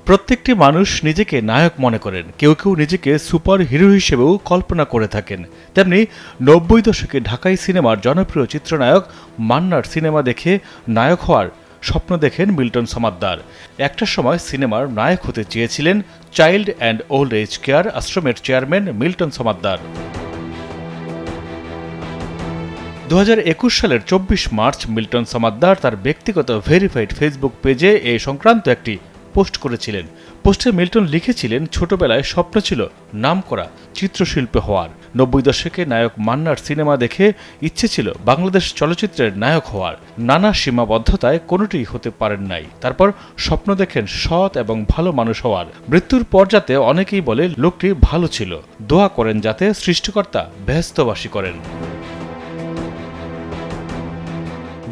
প্রত্যেকটি মানুষ নিজেকে নায়ক মনে করেন, কেউ কেউ নিজেকে সুপার হিরো হিসেবেও কল্পনা করে থাকেন। তেমনি ৯০ দশকে ঢাকাই সিনেমার জনপ্রিয় চিত্রনায়ক মান্নার সিনেমা দেখে নায়ক হওয়ার স্বপ্ন দেখেন মিল্টন সমাদ্দার। একটা সময় সিনেমার নায়ক হতে চেয়েছিলেন child and old age care আশ্রমের চেয়ারম্যান মিল্টন সমাদ্দার। ২০২১ সালের ২৪ মার্চ মিল্টন সমাদ্দার তার ব্যক্তিগত ভেরিফাইড ফেসবুক পেজে এ সংক্রান্ত একটি পোস্ট করেছিলেন। পোস্টে মিল্টন লিখেছিলেন, ছোটবেলায় স্বপ্ন ছিল নামকরা চিত্রশিল্পী হওয়ার। ৯০ দশকে নায়ক মান্নার সিনেমা দেখে ইচ্ছে ছিল বাংলাদেশ চলচ্চিত্রের নায়ক হওয়ার। নানা সীমাবদ্ধতায় কোনোটি হতে পারেন নাই। তারপর স্বপ্ন দেখেন সৎ এবং ভালো মানুষ হওয়ার। মৃত্যুর পর যাতে অনেকেই বলে লোকটি ভালো ছিল, দোয়া করেন যাতে সৃষ্টিকর্তা বেহেশতবাসী করেন।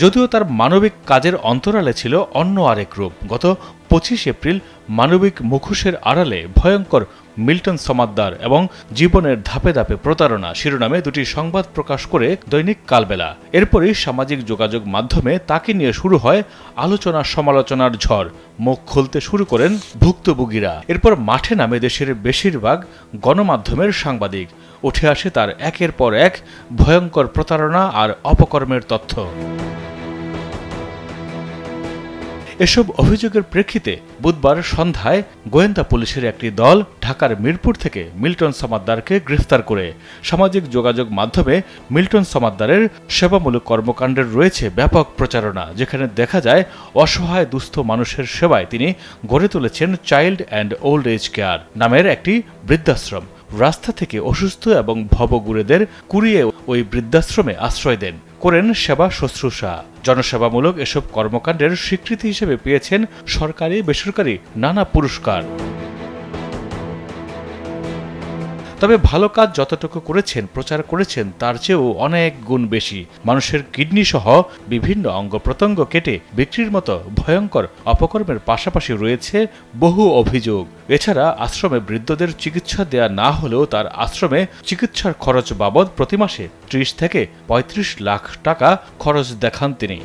যদিও তার মানবিক কাজের অন্তরালে ছিল অন্য আরেক রূপ। গত ২৫ এপ্রিল মানবিক মুখোশের আড়ালে ভয়ঙ্কর মিল্টন সমাদ্দার এবং জীবনের ধাপে ধাপে প্রতারণা শিরোনামে দুটি সংবাদ প্রকাশ করে দৈনিক কালবেলা। এরপরই সামাজিক যোগাযোগ মাধ্যমে তাকে নিয়ে শুরু হয় আলোচনা সমালোচনার ঝড়। মুখ খুলতে শুরু করেন ভুক্তভোগীরা। এরপর মাঠে নামে দেশের বেশিরভাগ গণমাধ্যমের সাংবাদিক। উঠে আসে তার একের পর এক ভয়ঙ্কর প্রতারণা আর অপকর্মের তথ্য। এসব অভিযোগের প্রেক্ষিতে বুধবার সন্ধ্যায় গোয়েন্দা পুলিশের একটি দল ঢাকার মিরপুর থেকে মিল্টন সমাদ্দারকে গ্রেফতার করে। সামাজিক যোগাযোগ মাধ্যমে মিল্টন সমাদ্দারের সেবামূলক কর্মকাণ্ডের রয়েছে ব্যাপক প্রচারণা, যেখানে দেখা যায় অসহায় দুস্থ মানুষের সেবায় তিনি গড়ে তুলেছেন child and old age care নামের একটি বৃদ্ধাশ্রম। রাস্তা থেকে অসুস্থ এবং ভবঘুরেদের কুড়িয়ে ওই বৃদ্ধাশ্রমে আশ্রয় দেন, করেন সেবা শুশ্রূষা। জনসেবামূলক এসব কর্মকাণ্ডের স্বীকৃতি হিসেবে পেয়েছেন সরকারি বেসরকারি নানা পুরস্কার। তবে ভালো কাজ যতটুকু করেছেন, প্রচার করেছেন, তার চেয়েও অনেক গুণ বেশি। মানুষের কিডনি সহ বিভিন্ন অঙ্গ প্রত্যঙ্গ কেটে বিক্রির মতো ভয়ঙ্কর অপকর্মের পাশাপাশি রয়েছে বহু অভিযোগ। এছাড়া আশ্রমে বৃদ্ধদের চিকিৎসা দেয়া না হলেও তার আশ্রমে চিকিৎসার খরচ বাবদ প্রতি মাসে ৩০ থেকে ৩৫ লাখ টাকা খরচ দেখান তিনি।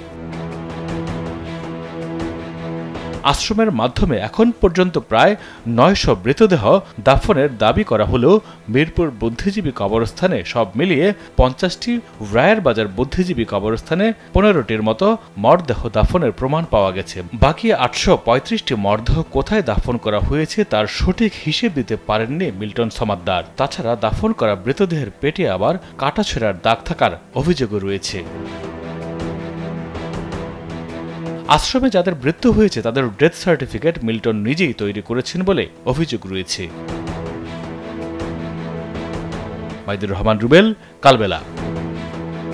আশ্রমের মাধ্যমে এখন পর্যন্ত প্রায় ৯০০ মৃতদেহ দাফনের দাবি করা হলেও মিরপুর বুদ্ধিজীবী কবরস্থানে সব মিলিয়ে ৫০টি, রায়ের বাজার বুদ্ধিজীবী কবরস্থানে ১৫টির মতো মরদেহ দাফনের প্রমাণ পাওয়া গেছে। বাকি ৮৩৫টি মরদেহ কোথায় দাফন করা হয়েছে তার সঠিক হিসেব দিতে পারেননি মিল্টন সমাদ্দার। তাছাড়া দাফন করা মৃতদেহের পেটে আবার কাটাছেঁড়ার দাগ থাকার অভিযোগও রয়েছে। আশ্রমে যাদের মৃত্যু হয়েছে তাদের ডেথ সার্টিফিকেট মিল্টন নিজেই তৈরি করেছেন বলে অভিযোগ রয়েছে। মাইদুর রহমান রুবেল, কালবেলা।